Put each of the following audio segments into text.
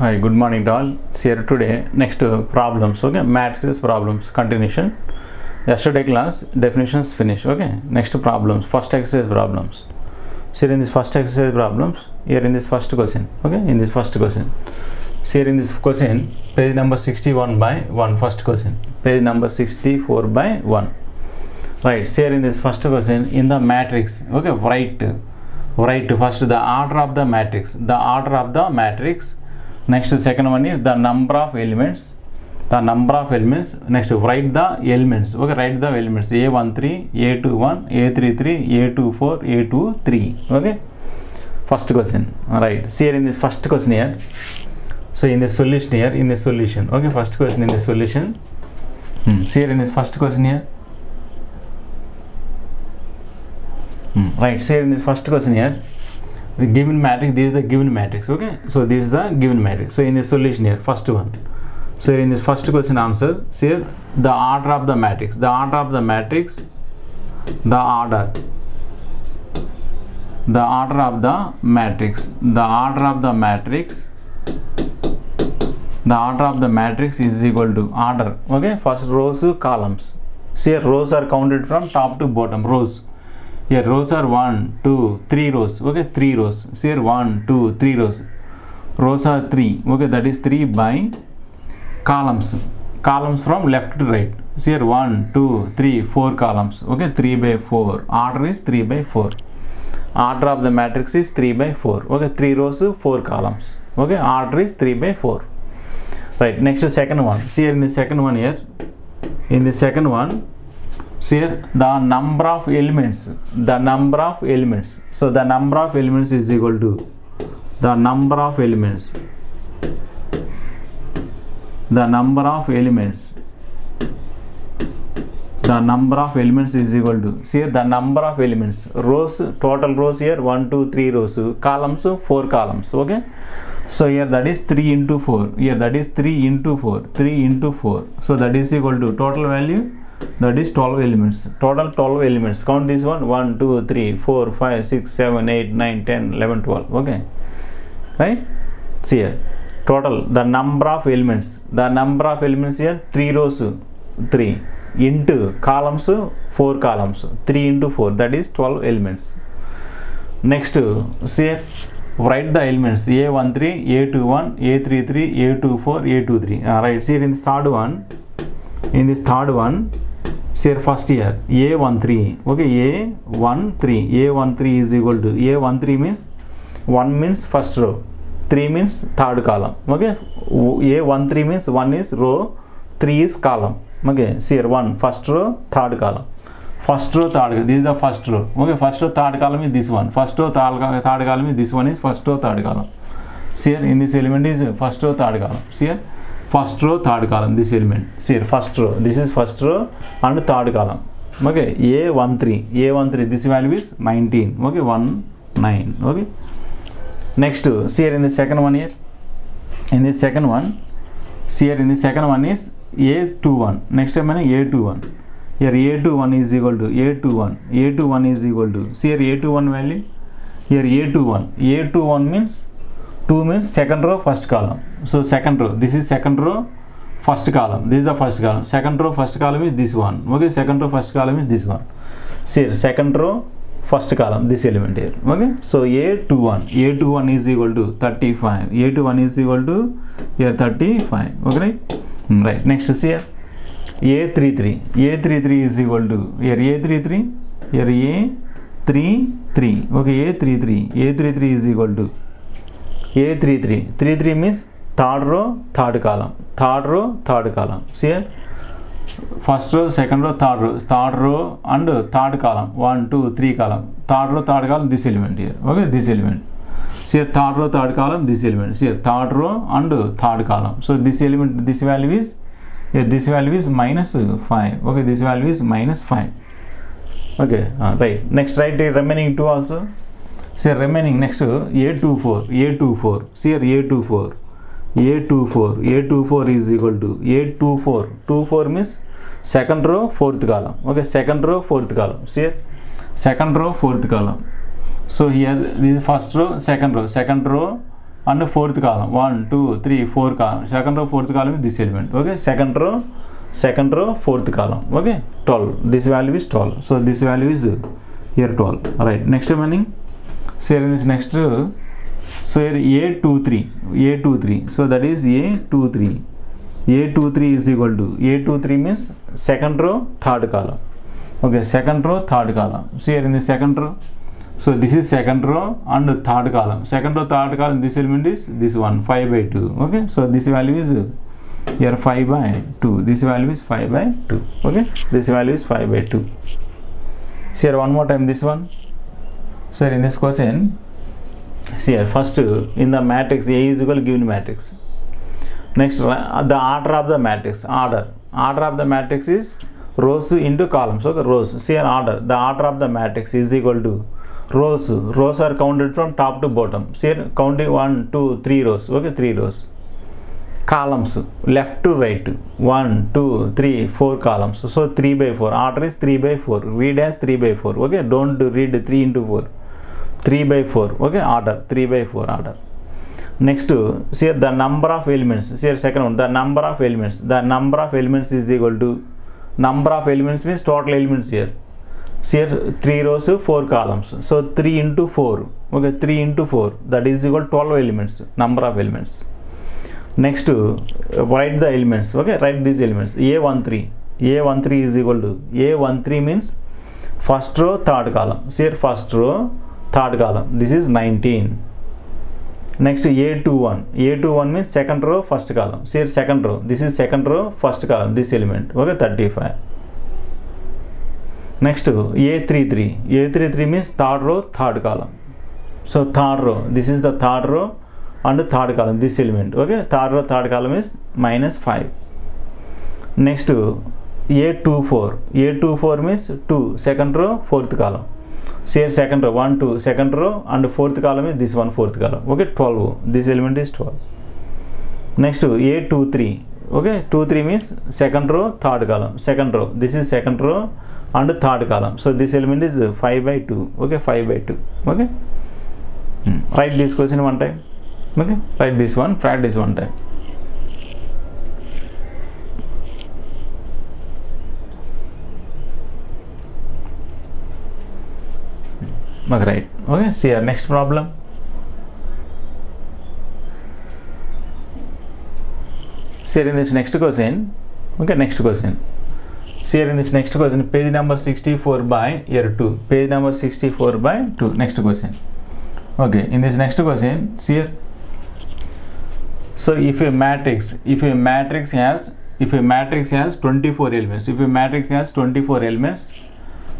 Hi, good morning to all. Here today, next problems. Okay, matrices problems continuation. Yesterday class definitions finish. Okay, next problems. First exercise problems. So here in this first exercise problems, here in this first question. Okay, in this first question. So here in this question, page number 61 by 1. First question. Page number 64 by 1. Right. So here in this first question, in the matrix. Okay, write first the order of the matrix. The order of the matrix. Next second one is the number of elements. Next write the elements. Okay, write the elements A13, A21, A33, A24, A23. Okay, first question. Right, see here in this first question here. So in the solution here, in the solution. Okay, first question in the solution. See here in this first question here. Right, see here in this first question here. The given matrix, this is the given matrix. Okay, so this is the given matrix. So in the solution here, first one. So in this first question answer, see here the order of the matrix. The order of the matrix, the order of the matrix, the order of the matrix, the order of the matrix is equal to order. Okay, first rows, columns. See here rows are counted from top to bottom. Rows. Here rows are 1, 2, 3 rows. Okay, 3 rows. See here 1, 2, 3 rows. Rows are 3. Okay, that is 3 by columns. Columns from left to right. See here 1, 2, 3, 4 columns. Okay, 3 by 4. Order is 3 by 4. Order of the matrix is 3 by 4. Okay, 3 rows, 4 columns. Okay, order is 3 by 4. Right, next second one. See here in the second one here. In the second one, see here the number of elements. The number of elements. So the number of elements is equal to the number of elements. The number of elements. The number of elements is equal to, see here the number of elements. Rows, total rows here 1, 2, 3 rows. Columns 4 columns. Okay, so here that is 3 into 4. Here that is 3 into 4. 3 into 4. So that is equal to total value. That is 12 elements. Total 12 elements. Count this one. 1, 2, 3, 4, 5, 6, 7, 8, 9, 10, 11, 12. Okay, right? See here total the number of elements. The number of elements here 3 rows, 3 into columns 4 columns. 3 into 4, that is 12 elements. Next, see here, write the elements A13, A21, A33, A24, A23. Right, see here in this third one. In this third one, see here first here A13. Okay, A13 is equal to A13 means 1 means first row, 3 means third column. Okay, A13 means 1 is row, 3 is column. Okay, see here 1 first row, third column. First row, third. This is the first row. Okay, first row, third column is this one. First row, third column is this one is first row, third column. See here in this element is first row, third column. See here first row, third column. This element. See here first row. This is first row and third column. Okay, A13. This value is 19. Okay, 1, 9. Okay. Next, see here in the second one here. In the second one, see here in the second one is A21. Next time A21. Here A21 is equal to A21 is equal to, see here A21 value. Here A21 means 2 means second row, first column. So second row, this is second row, first column. This is the first column. Second row, first column is this one. Okay, second row, first column is this one. See here second row, first column, this element here. Okay, so A21 is equal to 35. A21 is equal to here 35. Okay, right. Next, see here A33 is equal to here A33. Here A33. Okay, A33 is equal to A33. 33 means third row, third column. Third row, third column. See here first row, second row, third row and third column. 1, 2, 3 column. Third row, third column, this element here. Okay, this element. See here third row, third column, this element. See here third row and third column. So this element, this value is here, this value is minus 5. Okay, this value is minus 5. Okay, right. Next, write the remaining 2 also. See here remaining next A24. See here A24 is equal to A24. 24 means second row, fourth column. Okay, second row, fourth column. See here second row, fourth column. So here this is first row, second row, and fourth column 1 2 3 4 column, second row fourth column is this element. Okay, second row fourth column. Okay, 12, this value is 12, so this value is here 12. Right, next meaning, so here in this next, so here A23, so that is A23 is equal to, A23 means second row third column. Okay, second row third column. So here in the second row, so this is second row and third column. Second row third column, this element is this one, 5 by 2. Okay, so this value is here 5 by 2. This value is 5 by 2. Okay, this value is 5 by 2. See here one more time this one. So here in this question, see here first in the matrix A is equal to given matrix. Next, the order of the matrix. Order of the matrix is rows into columns. Okay, rows. See here order. The order of the matrix is equal to rows. Rows are counted from top to bottom. See here counting 1 2 3 rows. Okay, 3 rows. Columns left to right, 1 2 3 4 columns. So 3 by 4. Order is 3 by 4. Read as 3 by 4. Okay, don't read 3 into 4. 3 by 4. Okay, order 3 by 4 order. Next, see here the number of elements. See here second one, the number of elements. The number of elements is equal to, number of elements means total elements here. See here 3 rows 4 columns. So 3 into 4. Okay, 3 into 4, that is equal to 12 elements. Number of elements. Next, write the elements. Okay, write these elements. A13 is equal to, A13 means first row third column. See here first row third column, this is 19. Next, A21 means second row first column. See here second row, this is second row first column, this element. Okay, 35. Next, A33 means third row third column. So third row, this is the third row and third column, this element. Okay, third row third column is -5. Next, A24 means 2, second row fourth column. See here second row 1 2, second row and fourth column is this one, fourth column. Okay, 12, this element is 12. Next, A23. Okay, 23 means second row third column, second row, this is second row and third column. So this element is 5 by 2. Okay, 5 by 2. Okay, write this question one time. Okay, write this one, practice one time. Okay, right. Okay, see our next problem. See here in this next question. Okay, next question. See here in this next question, page number 64 by year 2. Page number 64 by 2. Next question. Okay, in this next question, see here. So if a matrix has 24 elements,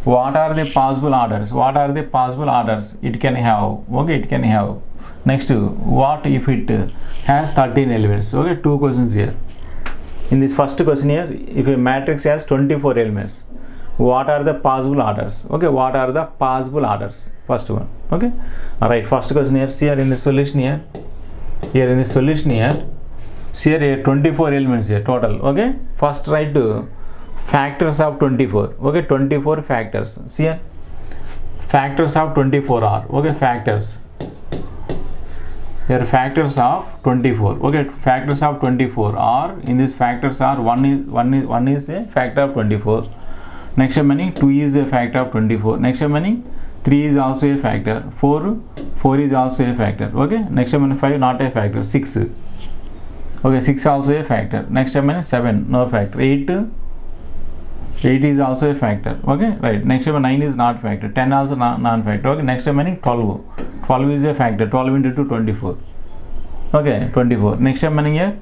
what are the possible orders? It can have? Okay, it can have. Next, what if it has 13 elements? Okay, 2 questions here. In this first question here, if a matrix has 24 elements, what are the possible orders? Okay, what are the possible orders? First one. Okay, all right, first question here. See here in the solution here. See here 24 elements here total. Okay, first write factors of 24. Okay, 24 factors. See here factors of 24 are, okay, factors here, factors of 24. Okay, factors of 24 are, in this factors are, one is a factor of 24. Next meaning 2 is a factor of 24. Next meaning 3 is also a factor. 4 is also a factor. Okay, next meaning 5 not a factor. 6. Okay, 6 also a factor. Next meaning 7 no factor. 8 is also a factor. Okay, right. Next one 9 is not factor. 10 also non-factor. Okay, next time meaning 12 is a factor. 12 into 2 24. Okay, 24. Next time meaning here,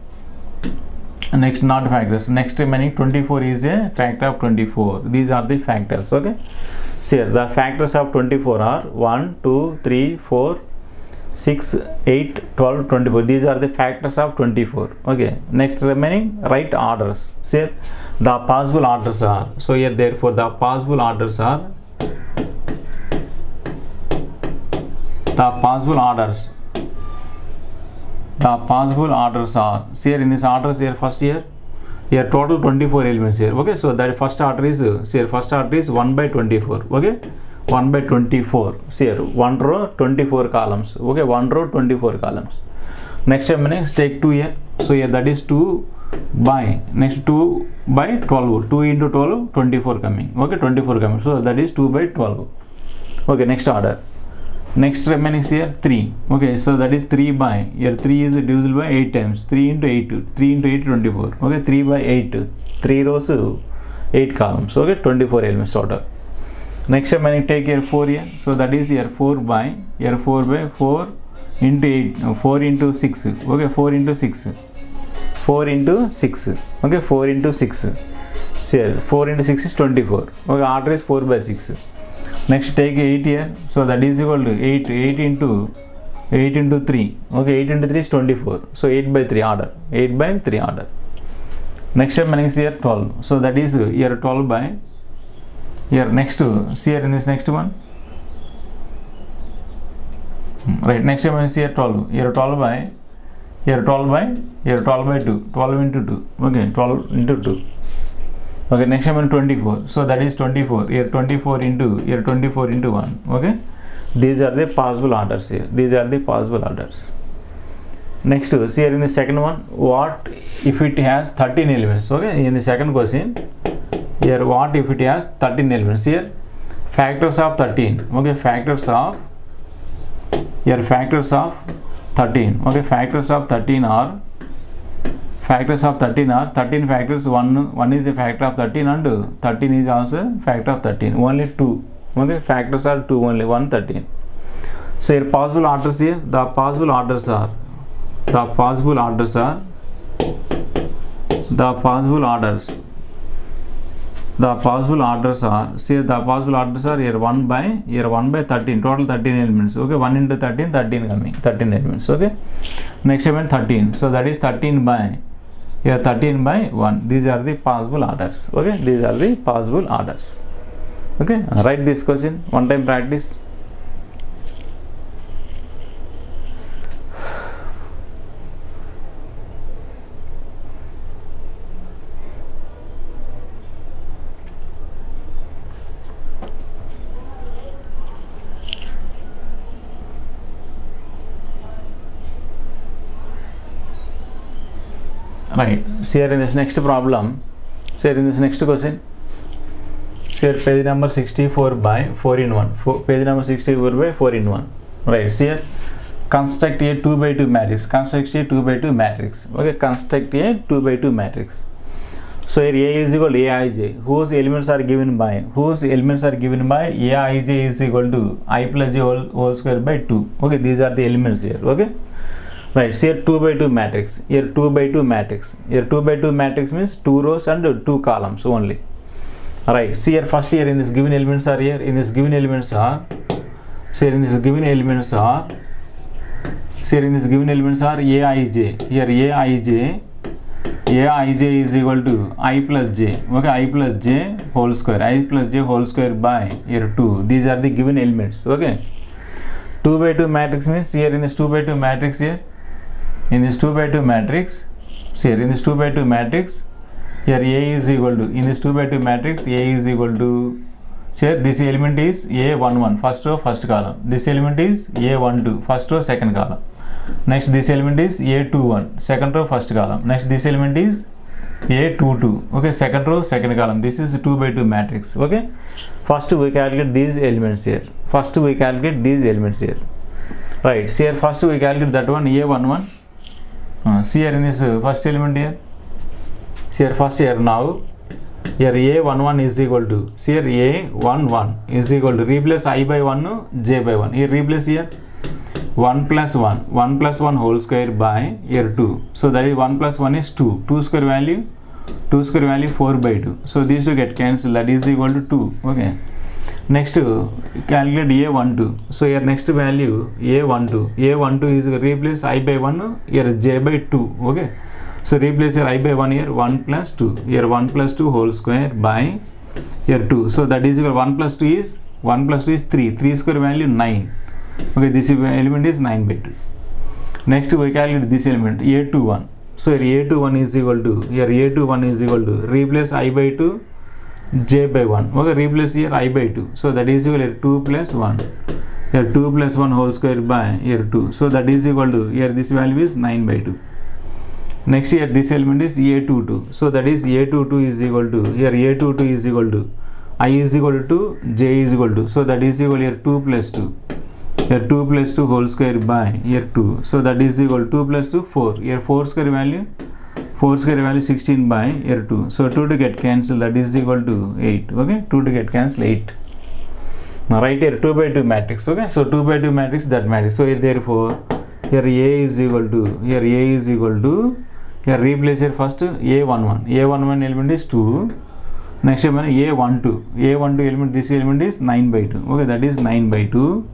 next not factors. Next time meaning 24 is a factor of 24. These are the factors. Okay, see here the factors of 24 are 1 2 3 4 6 8 12 24. These are the factors of 24. Okay, next remaining write orders. See the possible orders are, so here therefore the possible orders are, see here in this orders here, first here total 24 elements here. Okay, so that first order is, see here first order is 1 by 24. Okay, 1 by 24. See here, 1 row 24 columns. Okay, 1 row 24 columns. Next time take 2 here. So here that is 2 by, next 2 by 12. 2 into 12, 24 coming. Okay, 24 coming. So that is 2 by 12. Okay, next order. Next remaining is here 3. Okay, so that is 3 by, here 3 is divisible by 8 times. 3 into 8, 3 into 8, 24. Okay, 3 by 8. 3 rows, 8 columns. Okay, 24 elements order. Next time when you take here 4 here, so that is here 4 by 4 into 8, 4 into 6. Okay, 4 into 6. 4 into 6. Okay, 4 into 6. See here, 4 into 6 is 24. Okay, order is 4 by 6. Next take 8 here, so that is equal to 8 into 3. Okay, 8 into 3 is 24. So 8 by 3 order. 8 by 3 order. Next time is here 12. So that is here 12 by, here next to, see here in this next one. Right, next time is here 12. Here 12 by, here 12 by, here 12 by 2. 12 into 2. Okay, 12 into 2. Okay, next time 24. So that is 24. Here 24 into, here 24 into 1. Okay, these are the possible orders here. These are the possible orders. Next, see here in the second one, what if it has 13 elements? Okay, in the second question, here what if it has 13 elements? Here factors of 13. Okay, factors of, here factors of 13. Okay, factors of 13 are, 13 factors. 1 is a factor of 13 and 13 is also factor of 13. Only 2. Okay, factors are 2 only, 1, 13. So here possible orders here, the possible orders are, see the possible orders are here 1 by 13, total 13 elements. Okay, 1 into 13, 13 coming, 13 elements. Okay, next event 13. So that is 13 by, here 13 by 1. These are the possible orders. Okay, these are the possible orders. Okay, write this question, one time practice. Right, see here in this next problem, see here in this next question, see here page number 64 by 4 in 1, page number 64 by 4 in 1. Right, see here, construct a 2 by 2 matrix, construct a 2 by 2 matrix. Okay, construct a 2 by 2 matrix. So here A is equal to Aij, whose elements are given by, Aij is equal to I plus j whole square by 2. Okay, these are the elements here. Okay, right, see here 2 by 2 matrix, here 2 by 2 matrix, here 2 by 2 matrix means 2 rows and 2 columns only. Right, see here first here in this given elements are here, in this given elements are, see here in this given elements are, Aij, here Aij is equal to I plus j. Okay, I plus j whole square by here 2. These are the given elements. Okay, 2 by 2 matrix means here in this 2 by 2 matrix here, in this 2 by 2 matrix, see here in this 2 by 2 matrix, here A is equal to, in this 2 by 2 matrix, A is equal to, here this element is A11, first row, first column. This element is A12, first row, second column. Next this element is A21, second row, first column. Next this element is A22, okay, second row, second column. This is 2 by 2 matrix. Okay, first we calculate these elements here. Right, see here first we calculate that one A11. See here in this first element here. See here first here now. Here A11 is equal to, see here A11 is equal to, replace I by 1, j by 1. Here replace here 1 plus 1 whole square by here 2. So that is 1 plus 1 is 2. 2 square value 4 by 2. So these two get cancelled. That is equal to 2. Okay. Next calculate A12. So here next value A12 is replace I by 1, here j by 2. Okay. So replace here I by 1 here 1 plus 2. Here 1 plus 2 whole square by here 2. So that is equal 1 plus 2 is 3. 3 square value 9. Okay, this element is 9 by 2. Next we calculate this element A21. So here A21 is equal to, replace I by 2 j by 1. Okay, replace here I by 2. So that is equal to 2 plus 1. Here 2 plus 1 whole square by here 2. So that is equal to, here this value is 9 by 2. Next here this element is a22. So that is a22 is equal to, here a22 is equal to, I is equal to j is equal to. So that is equal here 2 plus 2. Here 2 plus 2 whole square by here 2. So that is equal to 2 plus 2 4. Here 4 square value 16 by here 2. So 2 to get cancelled, that is equal to 8. Okay, 2 to get cancelled 8. Now right here 2 by 2 matrix. Okay, so 2 by 2 matrix, that matrix. So here therefore here A is equal to, here A is equal to, here replace here first A11. A11 element is 2. Next one A12. A12 element, this element is 9 by 2. Okay, that is 9 by 2.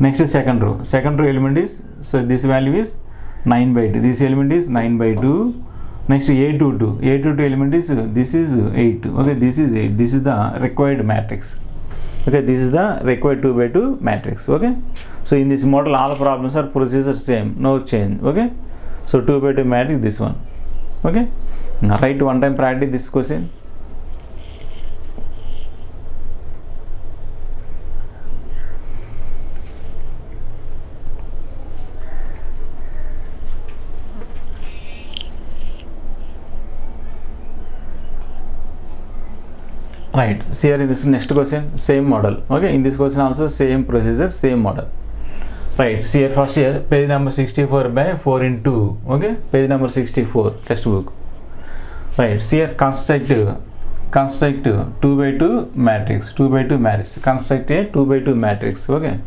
Next is second row. Second row element is, so this value is 9 by 2. This element is 9 by 2. Next A22. A22 element is, this is 8. Okay, this is 8. This is the required matrix. Okay, this is the required 2 by 2 matrix. Okay, so in this model all problems are procedure same, no change. Okay, so 2 by 2 matrix, this one. Okay, now write one time practice this question. Right, see here in this next question, same model. Okay, in this question also same procedure, same model. Right, see here first here, page number 64 by 4 into 2. Okay, page number 64, textbook. Right, see here construct 2 by 2 matrix, 2 by 2 matrix, construct a 2 by 2 matrix. Okay,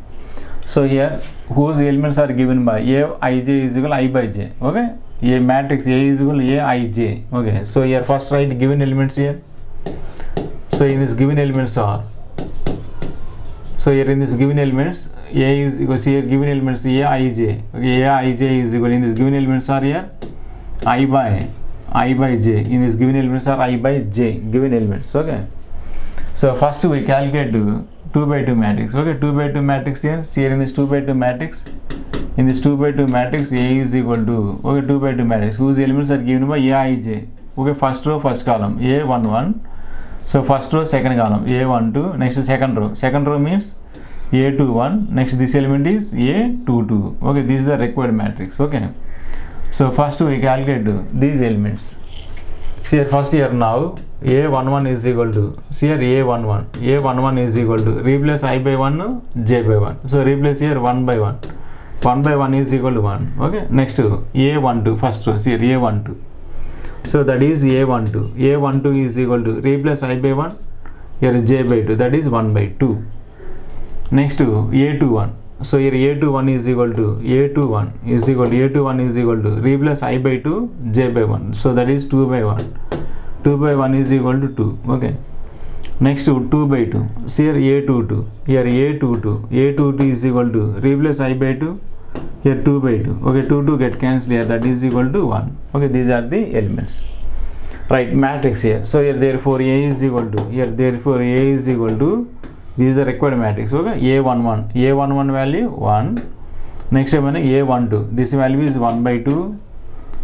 so here whose elements are given by A I j is equal I by j. Okay, a matrix A is equal A I j. Okay, so here first write given elements here. So in this given elements are, so here in this given elements A is equal, here given elements A I j. Okay, A I j is equal, in this given elements are here I by j. In this given elements are I by j, given elements. Okay, so first we calculate 2 by 2 matrix. Okay, 2 by 2 matrix here. See here in this 2 by 2 matrix, in this 2 by 2 matrix A is equal to, okay, 2 by 2 matrix whose elements are given by A I j. Okay, first row first column A11. So first row second column A12. Next second row means A21. Next this element is A22. Okay, this is the required matrix. Okay, so first we calculate these elements. See here first here now A11 is equal to, see here A11 is equal to, replace I by 1 j by 1. So replace here 1 by 1. 1 by 1 is equal to 1. Okay, next A12 first row, see here A12. So that is A12. A12 is equal to, replace I by 1, here j by 2, that is 1 by 2. Next A21. So here A21 is equal to, A21 is equal to, replace I by 2, j by 1. So that is 2 by 1. 2 by 1 is equal to 2. Okay. Next 2 by 2. See here A22. Here A22 is equal to, replace I by 2. Here 2 by 2. Okay, 2 get cancelled here, that is equal to 1. Okay, these are the elements. Right, matrix here. So here therefore A is equal to, this is the required matrix. Okay, A11 value 1. Next one A12, this value is 1 by 2.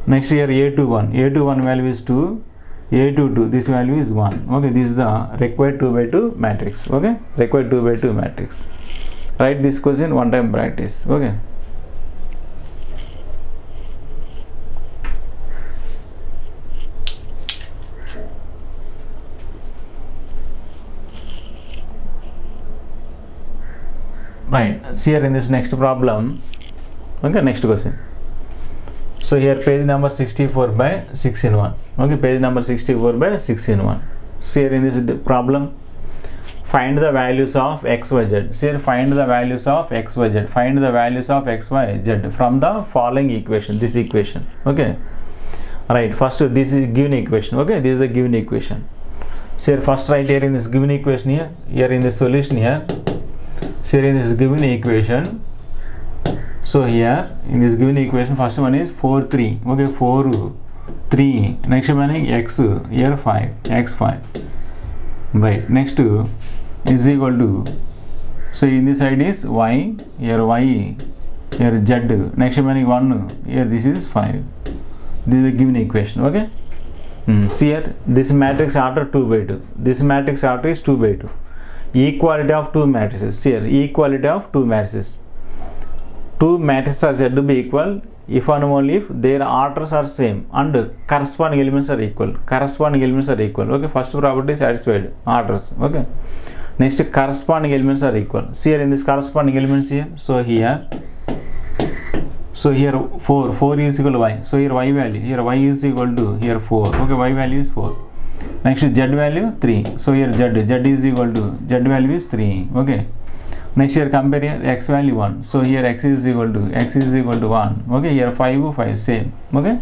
Next here A21 value is 2. A22, this value is 1. Okay, this is the required 2 by 2 matrix. Okay, required 2 by 2 matrix. Write this question one time practice. Okay. Right, see here in this next problem. Okay, next question. So here page number 64 by 6 in 1. Okay, page number 64 by 6 in 1. See here in this problem, find the values of x, y, z. See here, find the values of x, y, z. Find the values of x, y, z from the following equation, this equation. Okay, right, first this is given equation. Okay, this is the given equation. So here first write here in this given equation here in the solution here. So here in this given equation, so here in this given equation, first one is 4 3. Okay, 4 3. Next one is x, here 5, x5. Right, next is equal to, so in this side is y, here y, here z. Next one is 1, here this is 5. This is a given equation. Okay, See here, this matrix order 2 by 2. This matrix order is 2 by 2. Equality of two matrices. See here, equality of two matrices. Two matrices are said to be equal if and only if their orders are same and corresponding elements are equal. Corresponding elements are equal. Okay, first property is satisfied. Orders. Okay. Next, corresponding elements are equal. See here in this corresponding elements here. So here 4 is equal to y. So here y value, here y is equal to here 4. Okay, y value is 4. Next z value 3. So here z is equal to z value is 3. Okay. Next here compare here x value 1. So here x is equal to 1. Okay, here 5 same. Okay.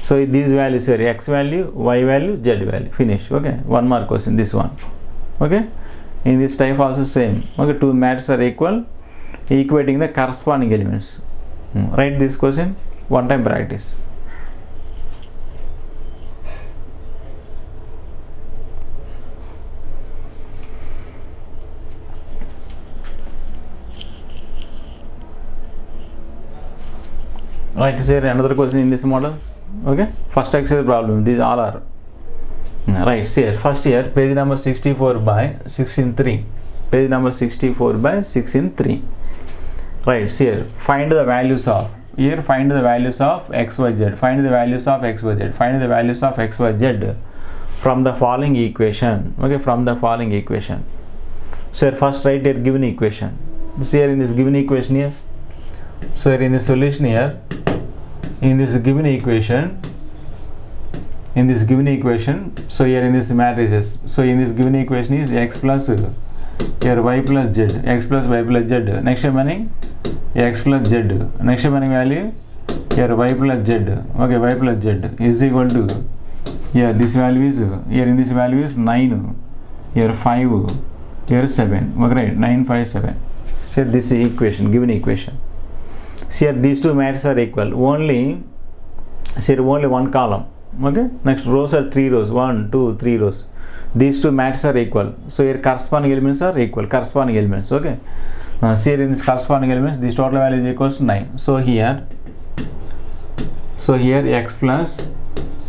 So these values here x value, y value, z value. Finish. Okay. One more question, this one. Okay. In this type also same. Okay, two matrices are equal, equating the corresponding elements. Write this question, one time practice. Right, here another question in this model. Okay, first exercise problem, these all are. Right, here first here page number 64 by 6 page number 64 by 6 in 3. Right, here find the values of, here find the values of x, y, z, find the values of x, y, z, find the values of x, y, z from the following equation. Okay, from the following equation. So here first write here given equation. So here in this given equation here, so here in the solution here, in this given equation, so here in this matrices, so in this given equation is x plus here y plus z, x plus y plus z, next remaining x plus z, next remaining value here y plus z, okay, y plus z is equal to, here this value is, here in this value is 9, here 5, here 7, okay, right, 9, 5, 7. So this is equation, given equation. So here these two matrices are equal, only one column. Okay, next rows are 3 rows, 1, 2, 3 rows. These two matrices are equal. So here corresponding elements are equal, corresponding elements. Okay, see here in this corresponding elements, this total value is equals to 9. So here x plus,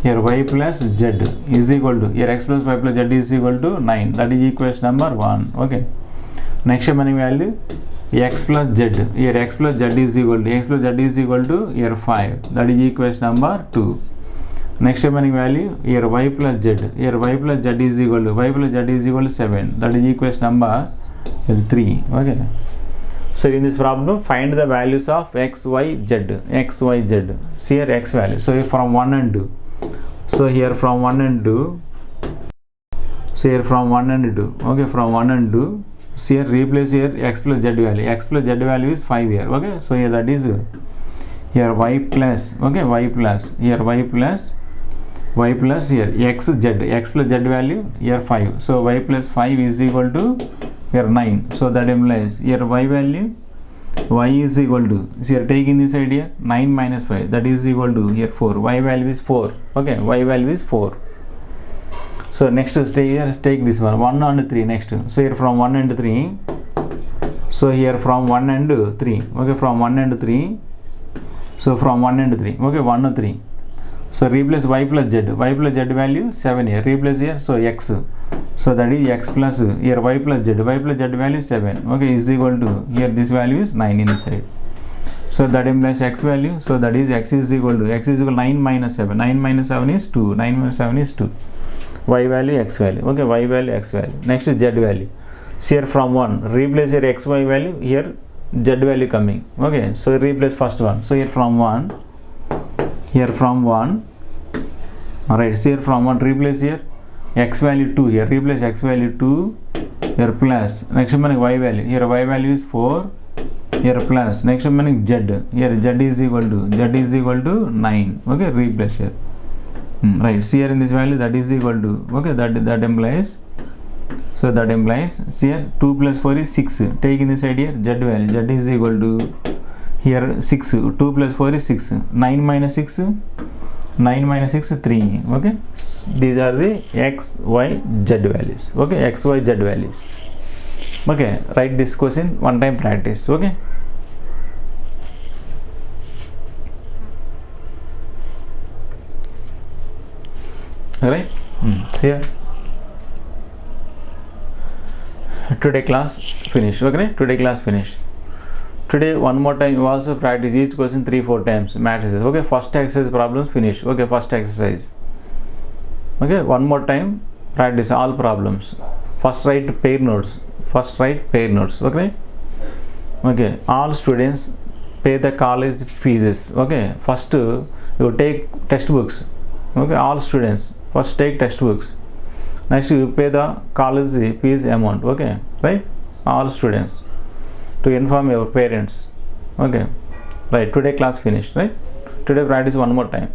here y plus z is equal to, here x plus y plus z is equal to 9. That is equation number 1. Okay, next remaining value x plus z, here x plus z is equal to, here 5. That is equation number 2. Next remaining value here y plus z, here y plus z is equal to 7. That is equation number 3. Okay, so in this problem find the values of x, y, z. See here x value. So here from 1 and 2. So here from 1 and 2. Okay, from 1 and 2. See here replace here x plus z value. X plus z value is 5 here. Okay, so here that is here y plus, okay, y plus here x plus z value here 5. So y plus 5 is equal to here 9. So that implies here y value, y is equal to, so here taking this idea 9 minus 5, that is equal to here 4. Y value is 4. Okay, y value is 4. So next take this one and 3 next. So here from 1 and 3. So here from 1 and 3. Okay, from 1 and 3. So from 1 and 3. Okay, 1 and 3. So replace y plus z value 7 here. Replace here, so x. So that is x plus here y plus z value 7. Okay, is equal to, here this value is 9 inside. So that implies x value. So that is x is equal to 9 minus 7. 9 minus 7 is 2. 9 minus 7 is 2. Y value, x value. Okay, y value, x value. Next is z value. So here from 1, replace here x, y value, here z value coming. Okay, so replace first one. So here from 1, alright, so here from 1, replace here x value 2 here. Replace x value 2 here plus. Next remaining y value. Here y value is 4. Here plus. Next remaining z. Here z is equal to 9. Okay, replace here. Right, see here in this value that is equal to, okay, that implies, so that implies, see here 2 plus 4 is 6. Take in this idea z value, z is equal to here 6. 2 plus 4 is 6. 9 minus 6, 3. Okay, these are the x, y, z values. Okay, x, y, z values. Okay, write this question, one time practice. Okay. right? See here. Today class finished. Okay, today class finished. Today one more time you also practice each question 3-4 times matrices. Okay, first exercise problems finished. Okay, first exercise. Okay, one more time practice all problems. First write pair notes. Okay. Okay, all students pay the college fees. Okay, first you take textbooks. Okay, all students first take textbooks. Next you pay the college fees amount. Okay, right? All students to inform your parents. Okay, right? Today class finished. Right? Today practice one more time.